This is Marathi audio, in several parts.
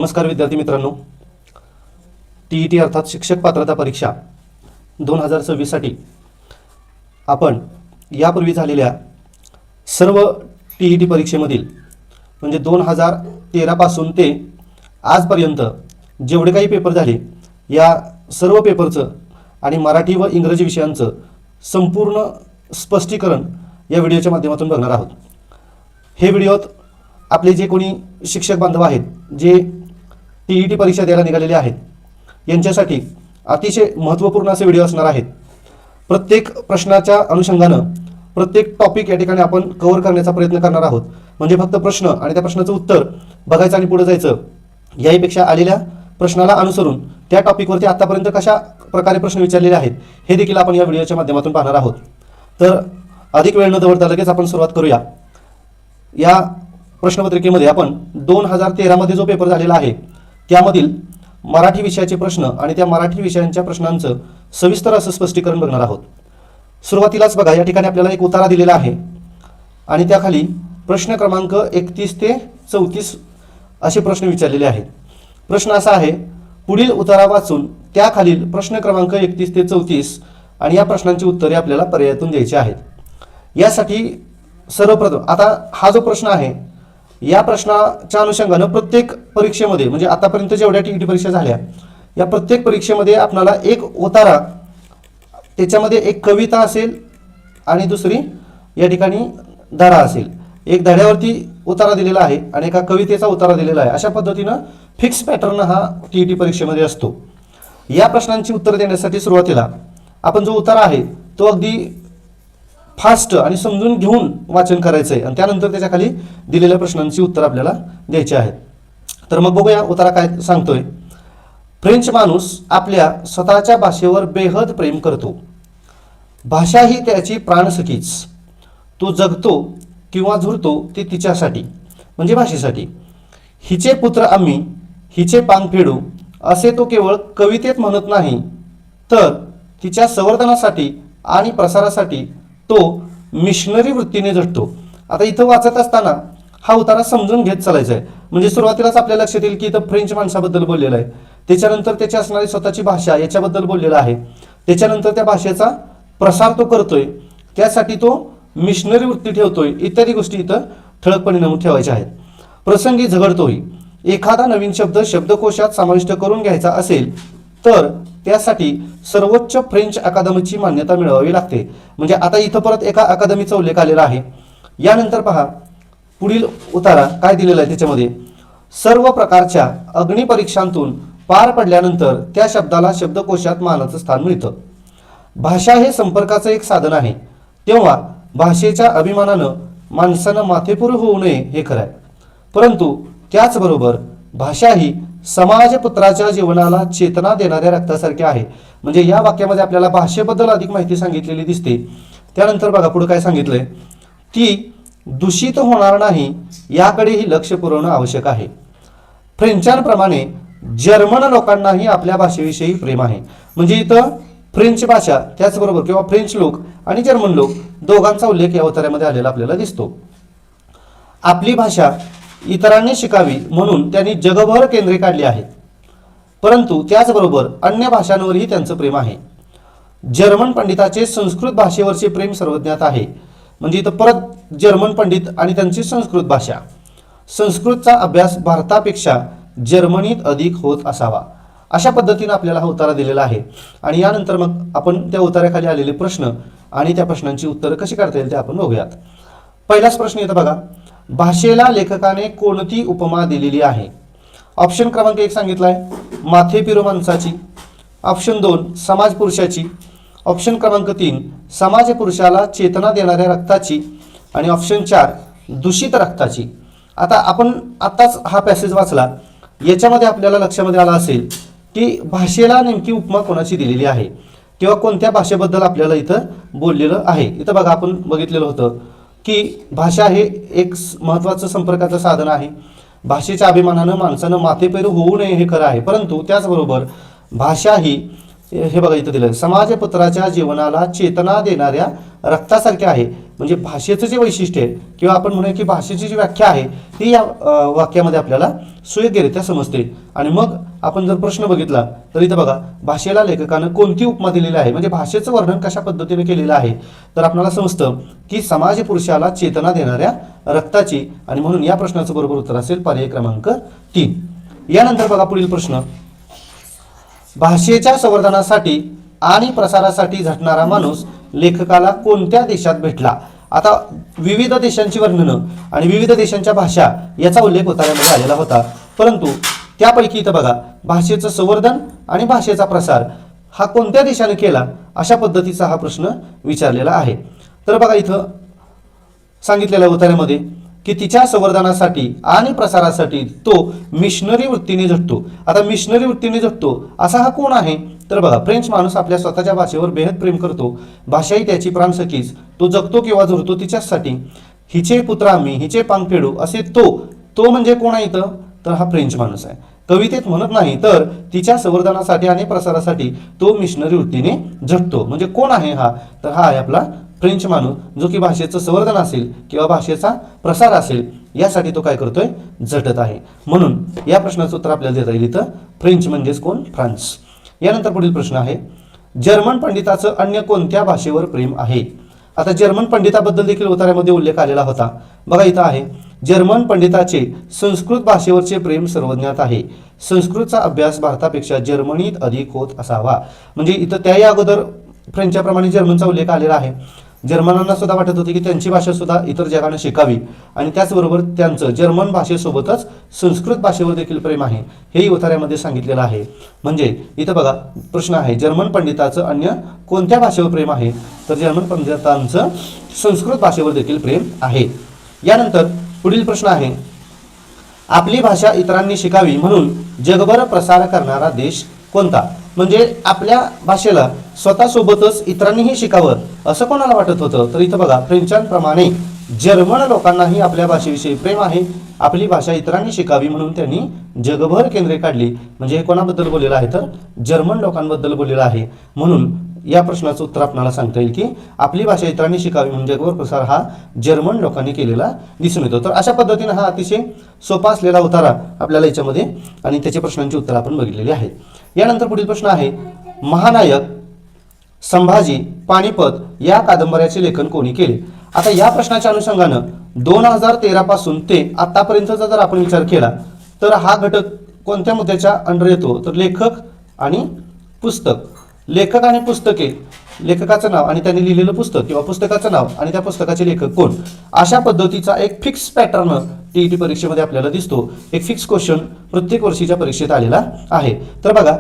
नमस्कार विद्यार्थी मित्रांनो, टी अर्थात शिक्षक पात्रता परीक्षा 2026 साठी आपण यापूर्वी झालेल्या सर्व टी परीक्षेमधील म्हणजे 2013 पासून ते आजपर्यंत जेवढे काही पेपर झाले या सर्व पेपरचं आणि मराठी व इंग्रजी विषयांचं संपूर्ण स्पष्टीकरण या व्हिडिओच्या माध्यमातून बघणार आहोत। हे व्हिडिओत आपले जे कोणी शिक्षक बांधव आहेत जे टी परीक्षा द्यायला निघालेले आहेत यांच्यासाठी अतिशय महत्त्वपूर्ण असे व्हिडिओ असणार आहेत। प्रत्येक प्रश्नाच्या अनुषंगानं प्रत्येक टॉपिक या ठिकाणी आपण कव्हर करण्याचा प्रयत्न करणार आहोत। म्हणजे फक्त प्रश्न आणि त्या प्रश्नाचं उत्तर बघायचं आणि पुढे जायचं याहीपेक्षा आलेल्या प्रश्नाला अनुसरून त्या टॉपिकवरती आतापर्यंत कशा प्रकारे प्रश्न विचारलेले आहेत हे देखील आपण या व्हिडिओच्या माध्यमातून पाहणार आहोत। तर अधिक वेळ न दवडता लगेच आपण सुरुवात करूया। या प्रश्नपत्रिकेमध्ये आपण 2013 मध्ये जो पेपर झालेला आहे त्यामधील मराठी विषयाचे प्रश्न आणि त्या मराठी विषयांच्या प्रश्नांचं सविस्तर असं स्पष्टीकरण बघणार आहोत। सुरुवातीलाच बघा, या ठिकाणी आपल्याला एक उतारा दिलेला आहे आणि त्याखाली प्रश्न क्रमांक 31 ते 34 असे प्रश्न विचारलेले आहेत। प्रश्न असा आहे, पुढील उतारा वाचून त्याखालील प्रश्न क्रमांक 31 ते 34 आणि या प्रश्नांची उत्तरे आपल्याला पर्यायातून द्यायची आहेत। यासाठी सर्वप्रथम आता हा जो प्रश्न आहे या प्रश्नाच्या अनुषंगानं प्रत्येक परीक्षेमध्ये म्हणजे आतापर्यंत जेवढ्या टी परीक्षा झाल्या या प्रत्येक परीक्षेमध्ये आपल्याला एक उतारा, त्याच्यामध्ये एक कविता असेल आणि दुसरी या ठिकाणी धडा असेल। एक धड्यावरती उतारा दिलेला आहे आणि एका कवितेचा उतारा दिलेला आहे। अशा पद्धतीनं फिक्स पॅटर्न हा टी परीक्षेमध्ये असतो। या प्रश्नांची उत्तर देण्यासाठी सुरुवातीला आपण जो उतारा आहे तो अगदी फास्ट आणि समजून घेऊन वाचन करायचं आहे आणि त्यानंतर त्याच्या खाली दिलेल्या प्रश्नांची उत्तर आपल्याला द्यायची आहेत। तर मग बघूया उतारा काय सांगतोय। फ्रेंच माणूस आपल्या स्वतःच्या भाषेवर बेहद प्रेम करतो। भाषा ही त्याची प्राणसखीच। तो जगतो किंवा झुरतो ते तिच्यासाठी म्हणजे भाषेसाठी। हिचे पुत्र आम्ही हिचे पांग फेडू असे तो केवळ कवितेत म्हणत नाही तर तिच्या संवर्धनासाठी आणि प्रसारासाठी तो मिशनरी वृत्तीने झटतो। आता इथं वाचत असताना हा उतारा समजून घेत चालायचा आहे। म्हणजे सुरुवातीलाच आपल्या लक्षात येईल की इथं फ्रेंच माणसाबद्दल बोललेलं आहे, त्याच्यानंतर त्याची असणारी स्वतःची भाषा याच्याबद्दल बोललेला आहे, त्याच्यानंतर त्या भाषेचा प्रसार तो करतोय, त्यासाठी तो मिशनरी वृत्ती ठेवतोय, इत्यादी गोष्टी इथं ठळकपणे नमूद ठेवायच्या आहेत। प्रसंगी झगडतोय। एखादा नवीन शब्द शब्दकोशात समाविष्ट करून घ्यायचा असेल तर त्यासाठी सर्वोच्च फ्रेंच अकादमीची मान्यता मिळवावी लागते। म्हणजे आता इथं परत एका अकादमीचा उल्लेख आलेला आहे। यानंतर पहा पुढील उतारा काय दिलेला आहे त्याच्यामध्ये, सर्व प्रकारच्या अग्निपरीक्षांतून पार पडल्यानंतर त्या शब्दाला शब्दकोशात मानाचं स्थान मिळतं। भाषा हे संपर्काचं एक साधन आहे, तेव्हा भाषेच्या अभिमानानं माणसानं माथेपूर होऊ नये हे खरं आहे। परंतु त्याचबरोबर भाषा ही समाजपुत्राच्या जीवनाला चेतना देणाऱ्या रक्तासारखी आहे। म्हणजे या वाक्यामध्ये आपल्याला भाषेबद्दल अधिक माहिती सांगितलेली दिसते। त्यानंतर बघा पुढे काय सांगितलंय, ती दूषित होणार नाही याकडेही लक्ष पुरवणं आवश्यक आहे। फ्रेंचांप्रमाणे जर्मन लोकांनाही आपल्या भाषेविषयी प्रेम आहे। म्हणजे इथं फ्रेंच भाषा त्याचबरोबर किंवा फ्रेंच लोक आणि जर्मन लोक दोघांचा उल्लेख या उतार्यामध्ये आलेला आपल्याला दिसतो। आपली भाषा इतरांनी शिकावी म्हणून त्यांनी जगभर केंद्रे काढली आहेत, परंतु त्याचबरोबर अन्य भाषांवरही त्यांचं प्रेम आहे। जर्मन पंडिताचे संस्कृत भाषेवरचे प्रेम सर्वज्ञात आहे। म्हणजे इथं परत जर्मन पंडित आणि त्यांची संस्कृत भाषा, संस्कृतचा अभ्यास भारतापेक्षा जर्मनीत अधिक होत असावा। अशा पद्धतीने आपल्याला हा उतारा दिलेला आहे। आणि यानंतर मग आपण त्या उतार्याखाली आलेले प्रश्न आणि त्या प्रश्नांची उत्तरं कशी काढता येईल ते आपण बघूयात। पहिलाच प्रश्न येतो बघा, भाषेला लेखकाने कोणती उपमा दिलेली आहे? ऑप्शन क्रमांक 1 सांगितलाय माथे पिरो माणसाची, ऑप्शन 2 समाज पुरुषाची, ऑप्शन क्रमांक 3 समाज पुरुषाला चेतना देणाऱ्या रक्ताची आणि ऑप्शन 4 दूषित रक्ताची। आता आपण आत्ताच हा पॅसेज वाचला, याच्यामध्ये आपल्याला लक्षामध्ये आला असेल की भाषेला नेमकी उपमा कोणाची दिलेली आहे किंवा कोणत्या भाषेबद्दल आपल्याला इथं बोललेलं आहे। इथं बघा आपण बघितलेलं होतं की भाषा हे एक महत्त्वाचं संपर्काचं साधन आहे। भाषेच्या अभिमानानं माणसानं माथेपेरू होऊ नये हे खरं आहे, परंतु त्याचबरोबर भाषा ही हे बघा इथं दिलं समाजपत्राच्या जीवनाला चेतना देणाऱ्या रक्तासारखे आहे। म्हणजे भाषेचं जे वैशिष्ट्य आहे किंवा आपण म्हणूया की भाषेची जी व्याख्या आहे ती या वाक्यामध्ये आपल्याला सुयोग्यरित्या समजते. आणि मग आपण जर प्रश्न बघितला तर इथं बघा, भाषेला लेखकानं कोणती उपमा दिलेली आहे, म्हणजे भाषेचं वर्णन कशा पद्धतीने केलेलं आहे, तर आपल्याला समजतं की समाज पुरुषाला चेतना देणाऱ्या रक्ताची, आणि म्हणून या प्रश्नाचं बरोबर उत्तर असेल पर्याय क्रमांक 3. यानंतर बघा पुढील प्रश्न, भाषेच्या संवर्धनासाठी आणि प्रसारासाठी झटणारा माणूस लेखकाला कोणत्या देशात भेटला. आता विविध देशांची वर्णनं आणि विविध देशांच्या भाषा याचा उल्लेख उतार्यामध्ये आलेला होता, परंतु त्यापैकी इथं बघा भाषेचं संवर्धन आणि भाषेचा प्रसार हा कोणत्या देशाने केला अशा पद्धतीचा हा प्रश्न विचारलेला आहे. तर बघा इथं सांगितलेल्या उतार्यामध्ये की तिच्या संवर्धनासाठी आणि प्रसारासाठी तो मिशनरी वृत्तीने झटतो. आता मिशनरी वृत्तीने झटतो असा हा कोण आहे, तर बघा फ्रेंच माणूस आपल्या स्वतःच्या भाषेवर बेहद प्रेम करतो, भाषा ही त्याची प्राणसखीच, तो जगतो किंवा झुरतो तिच्यासाठी, हिचे पुत्र आम्ही हिचे पांग फेडू असे तो म्हणजे कोण आहे इथं, तर हा फ्रेंच माणूस आहे. कवितेत म्हणत नाही तर तिच्या संवर्धनासाठी आणि प्रसारासाठी तो मिशनरी वृत्तीने झटतो. म्हणजे कोण आहे हा, तर हा आहे आपला फ्रेंच माणूस, जो की भाषेचं संवर्धन असेल किंवा भाषेचा प्रसार असेल यासाठी तो काय करतोय, झटत आहे. म्हणून या प्रश्नाचं उत्तर आपल्याला देता येईल इथं फ्रेंच म्हणजेच कोण, फ्रान्स. यानंतर पुढील प्रश्न आहे, जर्मन पंडिताचं अन्य कोणत्या भाषेवर प्रेम आहे. आता जर्मन पंडिताबद्दल देखील उतार्यामध्ये उल्लेख आलेला होता. बघा इथं आहे, जर्मन पंडिताचे संस्कृत भाषेवरचे प्रेम सर्वज्ञात आहे. संस्कृतचा अभ्यास भारतापेक्षा जर्मनीत अधिक होत असावा. म्हणजे इथं त्याही अगोदर फ्रेंचप्रमाणे जर्मनचा उल्लेख आलेला आहे. जर्मनांना सुद्धा वाटत होते की त्यांची भाषा सुद्धा इतर जगाने शिकावी, आणि त्याचबरोबर त्यांचं जर्मन भाषेसोबतच संस्कृत भाषेवर देखील प्रेम आहे, हेही उतार्यामध्ये सांगितलेलं आहे. म्हणजे इथं बघा प्रश्न आहे, जर्मन पंडिताचं अन्य कोणत्या भाषेवर प्रेम आहे, तर जर्मन पंडितांचं संस्कृत भाषेवर देखील प्रेम आहे. यानंतर पुढील प्रश्न आहे, आपली भाषा इतरांनी शिकावी म्हणून जगभर प्रसार करणारा देश कोणता. म्हणजे आपल्या भाषेला स्वतःसोबतच इतरांनीही शिकावं असं कोणाला वाटत होतं, तर इथं बघा फ्रेंचांप्रमाणे जर्मन लोकांनाही आपल्या भाषेविषयी प्रेम आहे, आपली भाषा इतरांनी शिकावी म्हणून त्यांनी जगभर केंद्रे काढली. म्हणजे हे कोणाबद्दल बोललेलं आहे, तर जर्मन लोकांबद्दल बोललेलं आहे. म्हणून या प्रश्नाचं उत्तर आपल्याला सांगता येईल की आपली भाषा इतरांनी शिकावी म्हणजे जगभर प्रसार हा जर्मन लोकांनी केलेला दिसून येतो. तर अशा पद्धतीने हा अतिशय सोपा असलेला उतारा आपल्याला याच्यामध्ये आणि त्याच्या प्रश्नांची उत्तर आपण बघितलेली आहेत. यानंतर पुढील प्रश्न आहे, महानायक संभाजी पानिपत या कादंबऱ्याचे लेखन कोणी केले. आता या प्रश्नाच्या अनुषंगानं 2013 पासून ते आतापर्यंतचा जर आपण विचार केला तर हा घटक कोणत्या मुद्द्याच्या अंडर येतो, तर लेखक आणि पुस्तक. लेखक आणि पुस्तके, लेखकाचं नाव आणि त्यांनी लिहिलेलं पुस्तक किंवा पुस्तकाचं नाव आणि त्या पुस्तकाचे लेखक कोण, अशा पद्धतीचा एक फिक्स पॅटर्न टीईटी परीक्षेमध्ये आपल्याला दिसतो. एक फिक्स क्वेश्चन प्रत्येक वर्षीच्या परीक्षेत आलेला आहे. तर बघा,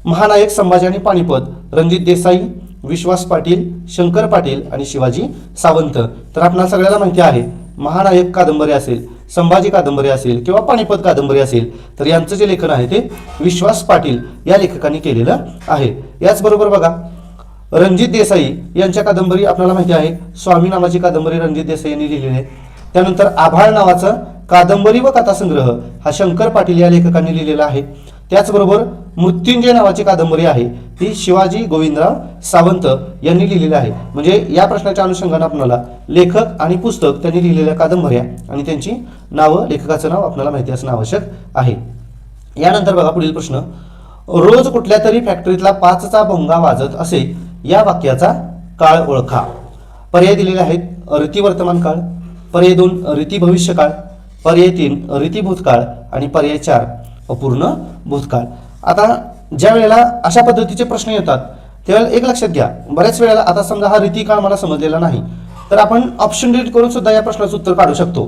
महानायक संभाजी आणि पानिपत, रणजित देसाई, विश्वास पाटील, शंकर पाटील आणि शिवाजी सावंत. तर आपल्याला सगळ्याला माहिती आहे, महानायक कादंबरी असेल, संभाजी कादंबरी असेल किंवा पानिपत कादंबरी असेल, तर यांचं जे लेखन आहे ते विश्वास पाटील या लेखकांनी केलेलं आहे. याचबरोबर बघा, रणजित देसाई यांच्या कादंबरी आपल्याला माहिती आहे, स्वामी नावाची कादंबरी रणजित देसाई यांनी लिहिलेली आहे. त्यानंतर आभाळ नावाचा कादंबरी व कथासंग्रह हा शंकर पाटील या लेखकांनी लिहिलेला आहे. त्याचबरोबर मृत्युंजय नावाची कादंबरी आहे ती शिवाजी गोविंदराव सावंत यांनी लिहिलेली आहे. म्हणजे या प्रश्नाच्या अनुषंगाने आपल्याला लेखक आणि पुस्तक त्यांनी लिहिलेल्या कादंबऱ्या आणि त्यांची नावं, लेखकाचं नाव आपल्याला माहिती असणं आवश्यक आहे. यानंतर बघा पुढील प्रश्न, रोज कुठल्या तरी फॅक्टरीतला 5चा भोंगा वाजत असे या वाक्याचा काळ ओळखा. पर्याय दिलेले आहेत, रीती वर्तमान काळ, पर्याय 2 रीती भविष्य काळ, पर्याय 3 रीती भूतकाळ आणि पर्याय 4 अपूर्ण भूतकाळ. आता ज्या वेळेला अशा पद्धतीचे प्रश्न येतात त्यावेळेला एक लक्षात घ्या, बऱ्याच वेळेला आता समजा हा रीती काळ मला समजलेला नाही तर आपण ऑप्शन डिलीट करून सुद्धा या प्रश्नाचं उत्तर काढू शकतो.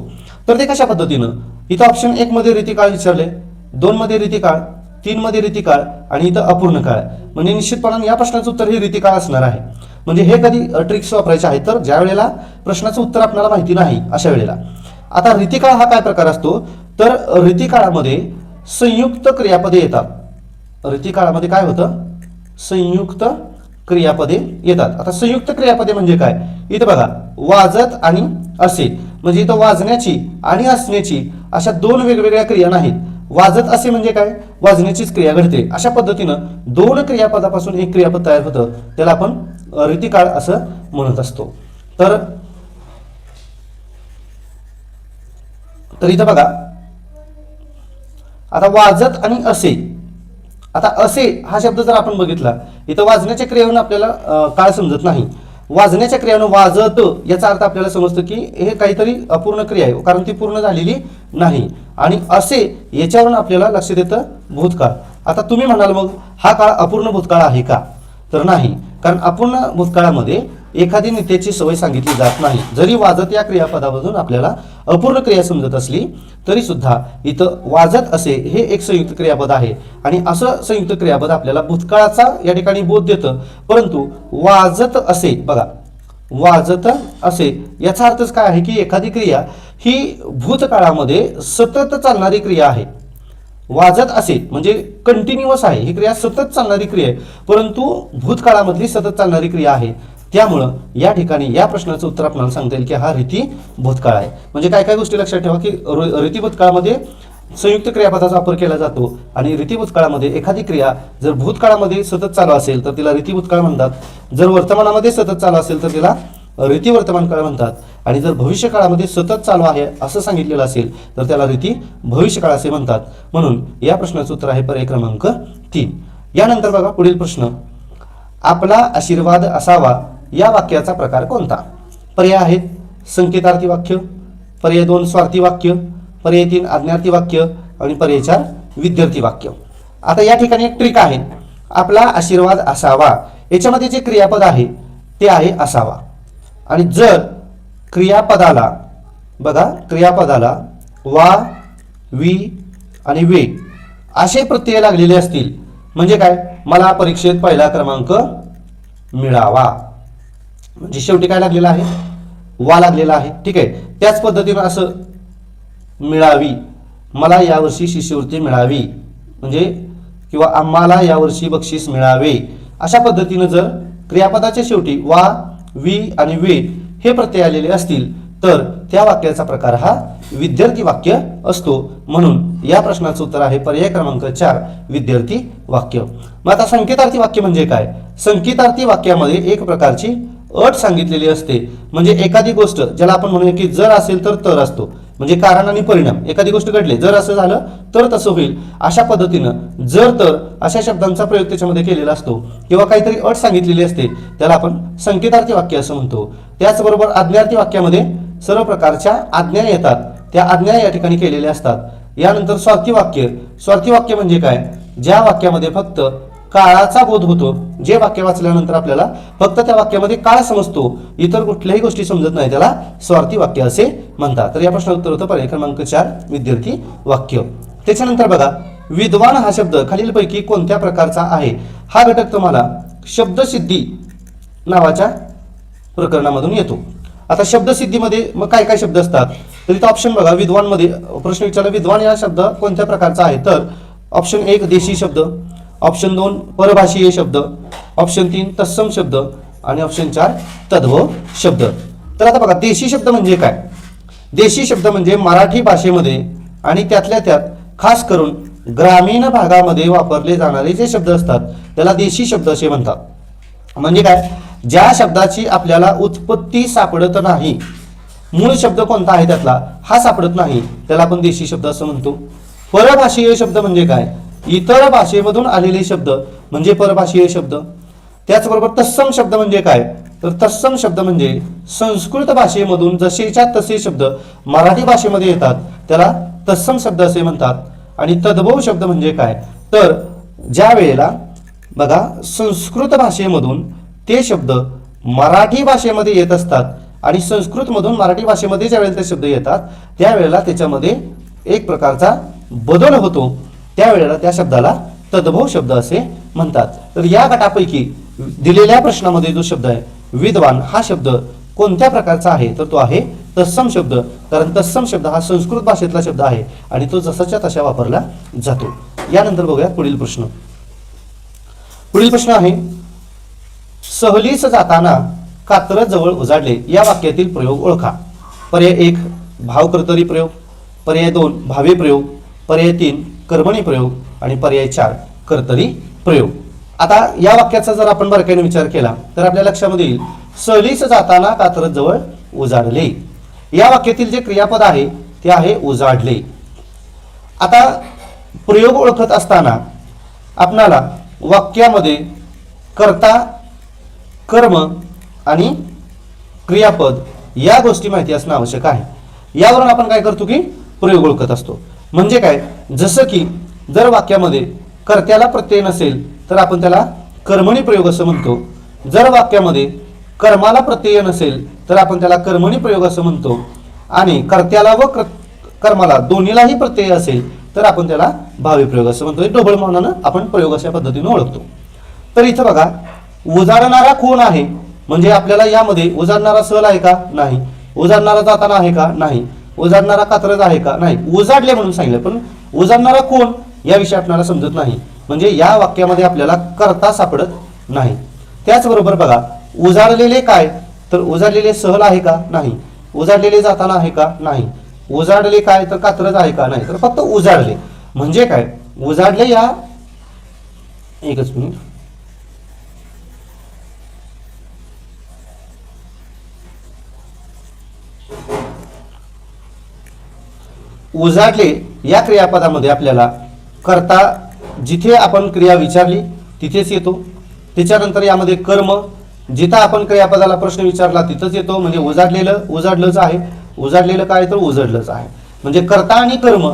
तर ते कशा पद्धतीनं, इथं ऑप्शन 1 मध्ये रीती काळ विचारले, 2 मध्ये रीती काळ, 3 मध्ये रीती काळ आणि इथं अपूर्ण काळ. म्हणजे निश्चितपणाने या प्रश्नाचं उत्तर हे रीती काळ असणार आहे. म्हणजे हे कधी ट्रिक्स वापरायचे आहेत तर ज्या वेळेला प्रश्नाचं उत्तर आपल्याला माहिती नाही अशा वेळेला. आता रीतिकाळ हा काय प्रकार असतो, तर रीतिकाळामध्ये संयुक्त क्रियापदे येतात. रीतिकाळामध्ये काय होतं, संयुक्त क्रियापदे येतात. आता संयुक्त क्रियापदे म्हणजे काय, इथं बघा वाजत आणि असे, म्हणजे इथं वाजण्याची आणि असण्याची अशा 2 वेगवेगळ्या क्रिया नाहीत. वाजत असे म्हणजे काय, वाजण्याचीच क्रिया घडते. अशा पद्धतीनं 2 क्रियापदापासून एक क्रियापद तयार होतं, त्याला आपण रीतिकाळ असं म्हणत असतो. तर तर इथं बघा, आता वाजत आणि असे, आता असे हा शब्द जर आपण बघितला, इथं वाजण्याच्या क्रियेवरून आपल्याला काळ समजत नाही. वाजण्याच्या क्रियेनं वाजत याचा अर्थ आपल्याला समजतं की हे काहीतरी अपूर्ण क्रिया आहे, कारण ती पूर्ण झालेली नाही. आणि असे याच्यावरून आपल्याला लक्षात येतं भूतकाळ. आता तुम्ही म्हणाल मग हा काळ अपूर्ण भूतकाळ आहे का? तर नाही, कारण अपूर्ण भूतकाळामध्ये एखादी नित्याची सवय सांगितली जात नाही. जरी वाजत या क्रियापदामधून आपल्याला अपूर्ण क्रिया समजत असली तरी सुद्धा इथं वाजत असे हे एक संयुक्त क्रियापद आहे, आणि असं संयुक्त क्रियापद आपल्याला भूतकाळाचा या ठिकाणी बोध देतं. परंतु वाजत असे, बघा वाजत असे याचा अर्थच काय आहे की एखादी क्रिया ही भूतकाळामध्ये सतत चालणारी क्रिया आहे. वाजत असे म्हणजे कंटिन्युअस आहे, ही क्रिया सतत चालणारी क्रिया आहे, परंतु भूतकाळामधली सतत चालणारी क्रिया आहे. त्यामुळं या ठिकाणी या प्रश्नाचं उत्तर आपल्याला सांगता येईल की हा रीती भूतकाळ आहे. म्हणजे काय काय गोष्टी लक्षात ठेवा की रीती भूतकाळामध्ये संयुक्त क्रियापदाचा वापर केला जातो, आणि रीती भूतकाळामध्ये एखादी क्रिया जर भूतकाळामध्ये सतत चालू असेल तर तिला रीती भूतकाळ म्हणतात. जर वर्तमानामध्ये सतत चालू असेल तर तिला रीती वर्तमान काळ म्हणतात, आणि जर भविष्यकाळामध्ये सतत चालू आहे असं सांगितलेलं असेल तर त्याला रीती भविष्यकाळ असे म्हणतात. म्हणून या प्रश्नाचं उत्तर आहे पर्याय क्रमांक 3. यानंतर बघा पुढील प्रश्न, आपला आशीर्वाद असावा या वाक्याचा प्रकार कोणता? पर्याय आहेत संकेतार्थी वाक्य, पर्याय 2 स्वार्थी वाक्य, पर्याय 3 आज्ञार्थी वाक्य, आणि पर्याय 4 विद्यार्थी वाक्य. आता या ठिकाणी एक ट्रिक आहे. आपला आशीर्वाद असावा याच्यामध्ये जे क्रियापद आहे ते आहे असावा, आणि जर क्रियापदाला बघा क्रियापदाला वा, वी आणि वे असे प्रत्यय लागलेले असतील म्हणजे काय, मला परीक्षेत पहिला क्रमांक मिळावा, म्हणजे शेवटी काय लागलेला आहे, वा लागलेला आहे. ठीक आहे, त्याच पद्धतीनं असं मिळावी, मला यावर्षी शिष्यवृत्ती मिळावी, म्हणजे किंवा आम्हाला यावर्षी बक्षीस मिळावे, अशा पद्धतीनं जर क्रियापदाच्या शेवटी वा, वी आणि वे हे प्रत्यय आलेले असतील तर त्या वाक्याचा प्रकार हा विद्यार्थी वाक्य असतो. म्हणून या प्रश्नाचं उत्तर आहे पर्याय क्रमांक 4 विद्यार्थी वाक्य. मग आता संकेतार्थी वाक्य म्हणजे काय? संकेतार्थी वाक्यामध्ये एक प्रकारची अट सांगितलेली असते. म्हणजे एखादी गोष्ट ज्याला आपण म्हणूया की जर असेल तर असतो, म्हणजे कारण आणि परिणाम. एखादी गोष्ट घडली, जर असं झालं तर तसं होईल, अशा पद्धतीनं जर तर अशा शब्दांचा प्रयोग त्याच्यामध्ये केलेला असतो, किंवा काहीतरी अट सांगितलेली असते, त्याला आपण संकेतार्थी वाक्य असं म्हणतो. त्याचबरोबर आज्ञार्थी वाक्यामध्ये सर्व प्रकारच्या आज्ञा येतात, त्या आज्ञा या ठिकाणी केलेल्या असतात. यानंतर स्वार्थी वाक्य. स्वार्थी वाक्य म्हणजे काय? ज्या वाक्यामध्ये फक्त काळाचा बोध होतो, जे वाक्य वाचल्यानंतर आपल्याला फक्त त्या वाक्यामध्ये काळ समजतो, इतर कुठल्याही गोष्टी समजत नाही, त्याला स्वार्थी वाक्य असे म्हणतात. तर या प्रश्नाचं उत्तर होतं पर्याय क्रमांक 4 विद्यार्थी वाक्य. त्याच्यानंतर बघा, विद्वान हा शब्द खालीलपैकी कोणत्या प्रकारचा आहे? हा घटक तुम्हाला शब्दसिद्धी नावाच्या प्रकरणामधून येतो. आता शब्दसिद्धीमध्ये मग काय काय शब्द असतात? तर इथं ऑप्शन बघा, विद्वानमध्ये प्रश्न विचारला विद्वान या शब्द कोणत्या प्रकारचा आहे? तर ऑप्शन 1 देशी शब्द, ऑप्शन 2 परभाषीय शब्द, ऑप्शन 3 तत्सम शब्द, आणि ऑप्शन 4 तद्भव शब्द. तर आता बघा, देशी शब्द म्हणजे काय? देशी शब्द म्हणजे मराठी भाषेमध्ये आणि त्यातल्या त्यात खास करून ग्रामीण भागामध्ये वापरले जाणारे जे शब्द असतात त्याला देशी शब्द असे म्हणतात. म्हणजे काय? ज्या शब्दाची आपल्याला उत्पत्ती सापडत नाही, मूळ शब्द कोणता आहे त्यातला हा सापडत नाही, त्याला आपण देशी शब्द असं म्हणतो. परभाषीय शब्द म्हणजे काय? इतर भाषेमधून आलेले शब्द म्हणजे परभाषीय शब्द. त्याचबरोबर तत्सम शब्द म्हणजे काय? तर तत्सम शब्द म्हणजे संस्कृत भाषेमधून जसेच्या तसे शब्द मराठी भाषेमध्ये येतात, त्याला तत्सम शब्द असे म्हणतात. आणि तद्भव शब्द म्हणजे काय? तर ज्या वेळेला बघा संस्कृत भाषेमधून ते शब्द मराठी भाषेमध्ये येत असतात आणि संस्कृतमधून मराठी भाषेमध्ये ज्या वेळेला ते शब्द येतात त्यावेळेला त्याच्यामध्ये एक प्रकारचा बदल होतो, त्यावेळेला त्या शब्दाला तद्भव शब्द असे म्हणतात. तर या गटापैकी दिलेल्या प्रश्नामध्ये जो शब्द आहे विद्वान हा शब्द कोणत्या प्रकारचा आहे? तर तो आहे तत्सम शब्द, कारण तत्सम शब्द हा संस्कृत भाषेतला शब्द आहे आणि तो जसाच्या तशा वापरला जातो. यानंतर बघूया पुढील प्रश्न. पुढील प्रश्न आहे, सहलीस जाताना कात्र जवळ उजाडले या वाक्यातील प्रयोग ओळखा. पर्याय 1 भावकर्तरी प्रयोग, पर्याय 2 भावी प्रयोग, पर्याय 3 कर्मणी प्रयोग, आणि पर्याय 4 कर्तरी प्रयोग. आता या वाक्याचा जर आपण बारकाईने विचार केला तर आपल्या लक्षामध्ये येईल सहलीस जाताना कात्र जवळ उजाडले. या वाक्यातील जे क्रियापद आहे ते आहे उजाडले. आता प्रयोग ओळखत असताना आपणाला वाक्यामध्ये कर्ता, कर्म आणि क्रियापद या गोष्टी माहिती असणं आवश्यक आहे. यावरून आपण काय करतो की प्रयोग ओळखत असतो. म्हणजे काय, जसं की जर वाक्यामध्ये कर्त्याला प्रत्यय नसेल तर आपण त्याला कर्मणी प्रयोग असं म्हणतो. जर वाक्यामध्ये कर्माला प्रत्यय नसेल तर आपण त्याला कर्मणी प्रयोग असं म्हणतो. आणि कर्त्याला व कर्माला दोन्हीलाही प्रत्यय असेल तर आपण त्याला भावी प्रयोग असं म्हणतो. ढोबळ मानानं आपण प्रयोग अशा पद्धतीने ओळखतो. तर इथं बघा, उजाडणारा कोण आहे, म्हणजे आपल्याला यामध्ये उजाडणारा सहल आहे का, नाही. उजाडणारा जाताना आहे का, नाही. उजाडणारा कात्रज आहे का, नाही. उजाडले म्हणून सांगितलं, पण उजाडणारा कोण याविषयी आपल्याला समजत नाही. म्हणजे या वाक्यामध्ये आपल्याला कर्ता सापडत नाही. त्याचबरोबर बघा, उजाडलेले काय, तर उजाडलेले सहल आहे का, नाही. उजाडलेले जाताना आहे का, नाही. उजाडले काय, तर कात्रज आहे का, नाही. तर फक्त उजाडले. म्हणजे काय, उजाडले या, एकच मिनिट, उजाडले या क्रियापदामध्ये आपल्याला कर्ता, जिथे आपण क्रिया विचारली तिथेच येतो. त्याच्यानंतर यामध्ये कर्म, जिथं आपण क्रियापदाला प्रश्न विचारला तिथंच येतो. म्हणजे उजाडलेलं उजाडलंच आहे, उजाडलेलं काय, तर उजडलंच आहे. म्हणजे कर्ता आणि कर्म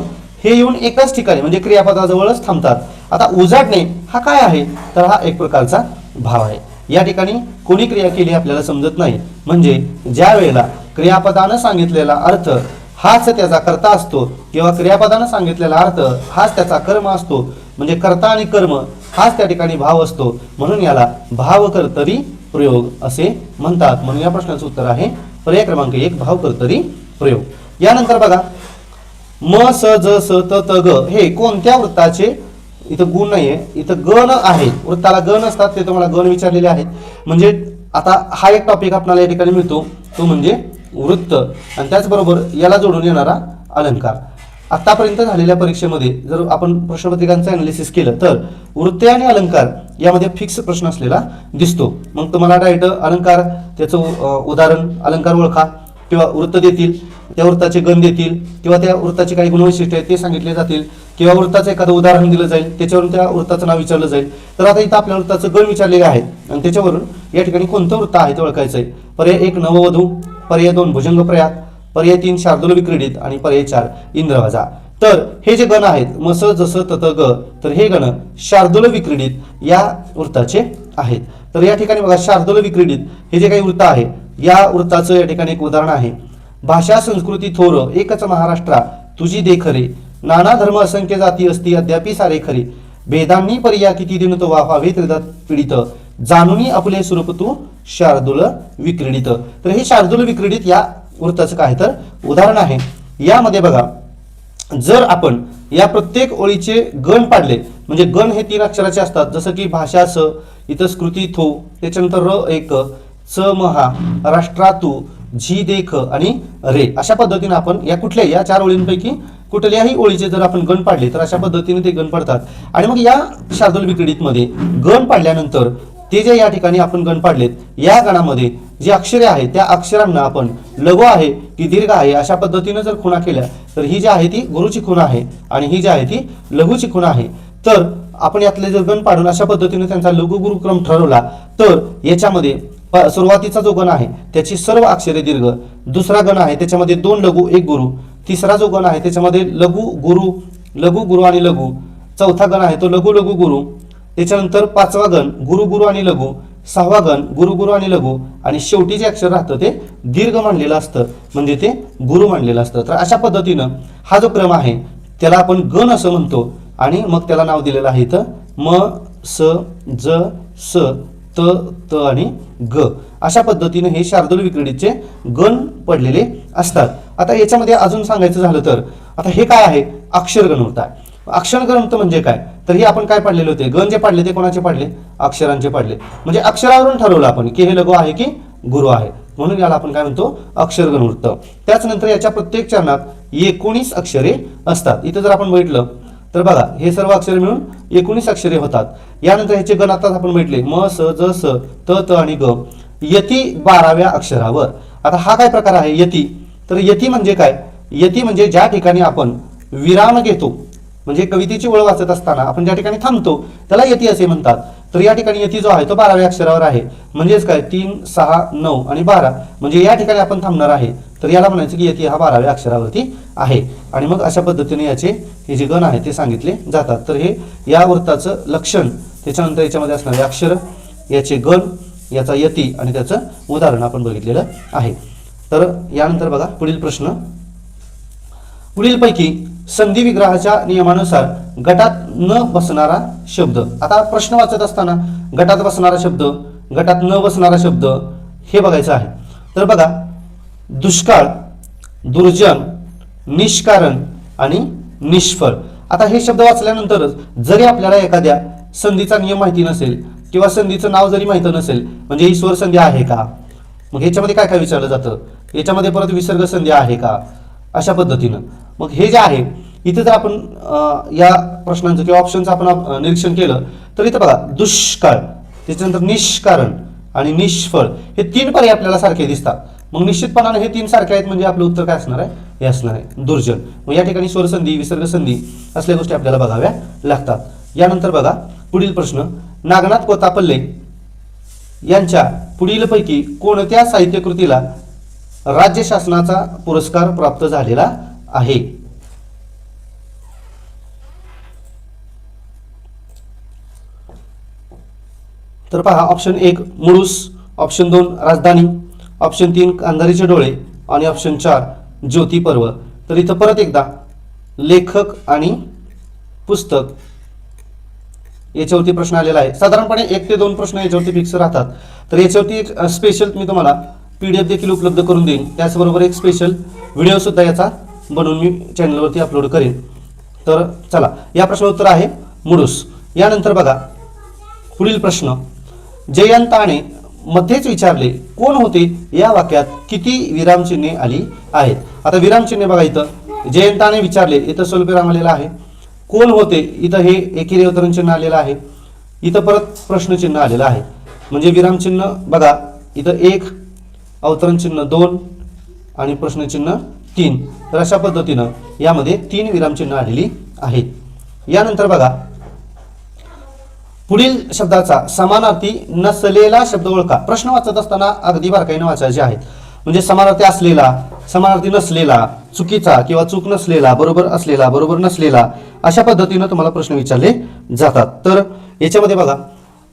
हे येऊन एकाच ठिकाणी म्हणजे क्रियापदाजवळच थांबतात. आता उजाडणे हा काय आहे, तर हा एक प्रकारचा भाव आहे. या ठिकाणी कोणी क्रिया केली आपल्याला समजत नाही. म्हणजे ज्या वेळेला क्रियापदानं सांगितलेला अर्थ हाच त्याचा कर्ता असतो किंवा क्रियापदानं सांगितलेला अर्थ हाच त्याचा कर्म असतो, म्हणजे कर्ता आणि कर्म हाच त्या ठिकाणी भाव असतो. म्हणून याला भावकर्तरी प्रयोग असे म्हणतात. म्हणून या प्रश्नाचं उत्तर आहे पर्याय क्रमांक 1, भावकर्तरी प्रयोग. यानंतर बघा, म स ज स त त ग हे कोणत्या वृत्ताचे, इथं गुण नाहीये, इथं गण आहे. वृत्ताला गण असतात, ते तुम्हाला गण विचारलेले आहेत. म्हणजे आता हा एक टॉपिक आपल्याला या ठिकाणी मिळतो, तो म्हणजे वृत्त आणि त्याचबरोबर याला जोडून येणारा अलंकार. आतापर्यंत झालेल्या परीक्षेमध्ये जर आपण प्रश्नपत्रिकांचं अनालिसिस केलं तर वृत्ते आणि अलंकार यामध्ये फिक्स प्रश्न असलेला दिसतो. मग तुम्हाला डायरेक्ट अलंकार, त्याचं उदाहरण, अलंकार ओळखा किंवा वृत्त देतील, त्या वृत्ताचे गण देतील किंवा त्या वृत्ताचे काही गुणवैशिष्ट्य आहेत ते सांगितले जातील किंवा वृत्ताचं एखादं उदाहरण दिलं जाईल, त्याच्यावरून त्या वृत्ताचं नाव विचारलं जाईल. तर आता इथं आपल्या वृत्ताचं गण विचारलेले आहेत आणि त्याच्यावरून या ठिकाणी कोणतं वृत्त आहे ते ओळखायचं आहे. पर्याय 1 नववधू, पर्याय 2 भुजंग प्रयाग, पर्याय 3 शार्दूल विक्रीडित आणि पर्याय 4 इंद्रवाजा. तर हे जे गण आहेत मस जस तत ग, तर हे गण शार्दूल विक्रीडित या वृत्ताचे आहेत. तर या ठिकाणी बघा, शार्दूल विक्रीडित हे जे काही वृत्त आहे या वृत्ताचं या ठिकाणी एक उदाहरण आहे. भाषा संस्कृती थोर एकच महाराष्ट्रा तुझी देखरे, नाना धर्म असंख्य जाती असती अद्यापी सारे खरे, भेदांनी पर्या किती दिन तो व्हावे त्रिदात पीडित, जाणूनी आपले स्वरूप तू शार्दूल विक्रीडित. तर हे शार्दूल विक्रीडित या वृत्ताचं काय तर उदाहरण आहे. यामध्ये बघा, जर आपण या प्रत्येक ओळीचे गण पाडले, म्हणजे गण हे 3 अक्षराचे असतात, जसं की भाषा स, इथं स्कृती थो, त्याच्यानंतर र एक, च महा, राष्ट्रा तू, झी देख आणि रे, अशा पद्धतीने आपण या कुठल्याही या 4 ओळींपैकी कुठल्याही ओळीचे जर आपण गण पाडले तर अशा पद्धतीने ते गण पडतात. आणि मग या शार्दूल विक्रीडित मध्ये गण पाडल्यानंतर ते जे या ठिकाणी आपण गण पाडलेत या गणामध्ये जी अक्षरे आहेत त्या अक्षरांना आपण लघु आहे की दीर्घ आहे अशा पद्धतीने जर खुणा केल्या तर ही जी आहे ती गुरुची खुणा आहे आणि ही जी आहे ती लघुची खुणा आहे. तर आपण यातले जर गण पाडून अशा पद्धतीने त्यांचा लघु गुरुक्रम ठरवला तर याच्यामध्ये सुरुवातीचा जो गण आहे त्याची सर्व अक्षरे दीर्घ, दुसरा गण आहे त्याच्यामध्ये 2 लघु 1 गुरु, तिसरा जो गण आहे त्याच्यामध्ये लघु गुरु आणि लघु, चौथा गण आहे तो लघु लघु गुरु, त्याच्यानंतर 5वा गण गुरु गुरु आणि लघु, 6वा गण गुरु गुरु आणि लघु आणि शेवटी जे अक्षर राहतं ते दीर्घ मानलेलं असतं म्हणजे ते गुरु मानलेलं असतं. तर अशा पद्धतीनं हा जो क्रम आहे त्याला आपण गण असं म्हणतो आणि मग त्याला नाव दिलेलं आहे इथं म स ज स त त आणि ग. अशा पद्धतीने हे शार्दूल विक्रीडितचे गण पडलेले असतात. आता याच्यामध्ये अजून सांगायचं झालं तर आता हे काय आहे, अक्षरगण होत आहे. अक्षरगण म्हणजे काय, तर हे आपण काय पाडलेले होते, गण जे पाडले ते कोणाचे पाडले, अक्षरांचे पाडले. म्हणजे अक्षरावरून ठरवलं आपण की हे लघु आहे की गुरु आहे, म्हणून याला आपण काय म्हणतो अक्षरगण वृत्त. त्याचनंतर याच्या प्रत्येक चरणात 19 अक्षरे असतात. इथं जर आपण बघितलं तर बघा हे सर्व अक्षरे मिळून 19 अक्षरे होतात. यानंतर ह्याचे गण आता आपण म्हटले म स ज स त त आणि ग. यती 12व्या अक्षरावर. आता हा काय प्रकार आहे यती, तर यती म्हणजे काय, यती म्हणजे ज्या ठिकाणी आपण विराम घेतो, म्हणजे कवितेची ओळ वाचत असताना आपण ज्या ठिकाणी थांबतो त्याला यती असे म्हणतात. तर या ठिकाणी यती जो आहे तो 12व्या अक्षरावर आहे. म्हणजेच काय 3, 6, 9 आणि 12 म्हणजे या ठिकाणी आपण थांबणार आहे. तर याला म्हणायचं की यती हा 12व्या अक्षरावरती आहे. आणि मग अशा पद्धतीने याचे हे जे गण आहे ते सांगितले जातात. तर हे या वृत्ताचं लक्षण, त्याच्यानंतर याच्यामध्ये असणारे अक्षर, याचे गण, याचा यती आणि त्याचं उदाहरण आपण बघितलेलं आहे. तर यानंतर बघा पुढील प्रश्न, पुढीलपैकी संधी विग्रहाच्या नियमानुसार गटात न बसणारा शब्द. आता प्रश्न वाचत असताना गटात बसणारा शब्द, गटात न बसणारा शब्द हे बघायचं आहे. तर बघा दुष्काळ, दुर्जन, निष्कारण आणि निष्फळ. आता हे शब्द वाचल्यानंतरच जरी आपल्याला एखाद्या संधीचा नियम माहिती नसेल किंवा संधीचं नाव जरी माहिती नसेल, म्हणजे ही स्वर संधी आहे का, मग ह्याच्यामध्ये काय काय विचारलं जातं, याच्यामध्ये परत विसर्ग संधी आहे का, अशा पद्धतीनं. मग हे जे आहे इथे जर आपण या प्रश्नांचं किंवा ऑप्शनचं आपण निरीक्षण केलं तर इथं बघा दुष्काळ, त्याच्यानंतर निष्कारण आणि निष्फळ हे 3 पर्याय आपल्याला सारखे दिसतात. मग निश्चितपणाने हे 3 सारखे आहेत म्हणजे आपलं उत्तर काय असणार आहे, हे असणार आहे दुर्जन. मग या ठिकाणी स्वर संधी, विसर्ग संधी असल्या गोष्टी आपल्याला बघाव्या लागतात. यानंतर बघा पुढील प्रश्न, नागनाथ कोतापल्ले यांच्या पुढीलपैकी कोणत्या साहित्यकृतीला राज्य शासनाचा पुरस्कार प्राप्त झालेला आहे. तर पहा ऑप्शन 1 मुळूस, ऑप्शन 2 राजधानी, ऑप्शन 3 अंधारीचे डोळे आणि ऑप्शन 4 ज्योती पर्व. तर इथं परत एकदा लेखक आणि पुस्तक याच्यावरती प्रश्न आलेला आहे. साधारणपणे 1 ते 2 प्रश्न याच्यावरती फिक्स राहतात. तर याच्यावरती एक स्पेशल मी तुम्हाला PDF देखील उपलब्ध करून देईन. त्याचबरोबर एक स्पेशल व्हिडिओ सुद्धा याचा बनवून मी चॅनलवरती अपलोड करेन. तर चला या प्रश्न उत्तर आहे मुळूस. यानंतर बघा पुढील प्रश्न, जयंताने मध्येच विचारले कोण होते या वाक्यात किती विरामचिन्हे आली आहेत. आता विरामचिन्हे बघा इथं जयंताने विचारले, इथं स्वल्पविराम आलेला आहे. कोण होते इथं हे एकेरी अवतरण चिन्ह आलेलं आहे. इथं परत प्रश्नचिन्ह आलेलं आहे. म्हणजे विरामचिन्ह बघा इथं 1, अवतरण चिन्ह 2 आणि प्रश्नचिन्ह 3. तर अशा पद्धतीनं यामध्ये 3 विरामचिन्ह आलेली आहेत. यानंतर बघा पुढील शब्दाचा समानार्थी नसलेला शब्द ओळखा. प्रश्न वाचत असताना अगदी बारकाईने वाचायचे आहेत. म्हणजे समानार्थी असलेला, समानार्थी नसलेला, चुकीचा किंवा चूक नसलेला, बरोबर असलेला, बरोबर नसलेला, अशा पद्धतीनं तुम्हाला प्रश्न विचारले जातात. तर याच्यामध्ये बघा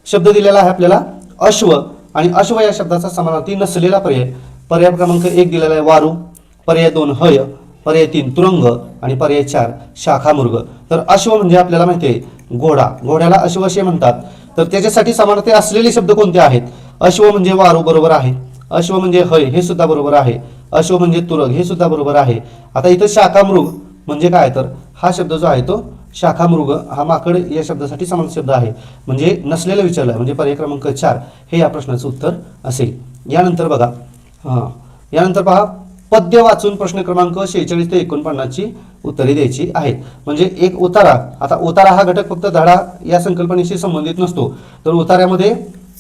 शब्द दिलेला आहे आपल्याला अश्व, आणि अश्व या शब्दाचा समानार्थी नसलेला पर्याय, पर्याय क्रमांक 1 दिलेला आहे वारू, पर्याय 2 हय, पर्याय 3 तुरंग आणि पर्याय 4 शाखामृग. तर अश्व म्हणजे आपल्याला माहिती आहे घोडा, घोड्याला अश्व असे म्हणतात. तर त्याच्यासाठी समानार्थी असलेले शब्द कोणते आहेत. अश्व म्हणजे वारू बरोबर आहे, अश्व म्हणजे हय हे सुद्धा बरोबर आहे, अश्व म्हणजे तुरग हे सुद्धा बरोबर आहे. आता इथं शाखामृग म्हणजे काय, तर हा शब्द जो आहे तो शाखामृग हा माकड या शब्दासाठी समान शब्द आहे. म्हणजे नसलेला विचारला आहे, म्हणजे पर्याय क्रमांक 4 हे या प्रश्नाचं उत्तर असेल. यानंतर बघा यानंतर पहा पद्य वाचून प्रश्न क्रमांक 46 ते 49 ची उत्तरे द्यायची आहेत. म्हणजे एक उतारा, आता उतारा हा घटक फक्त धडा या संकल्पनेशी संबंधित नसतो. तर उतार्यामध्ये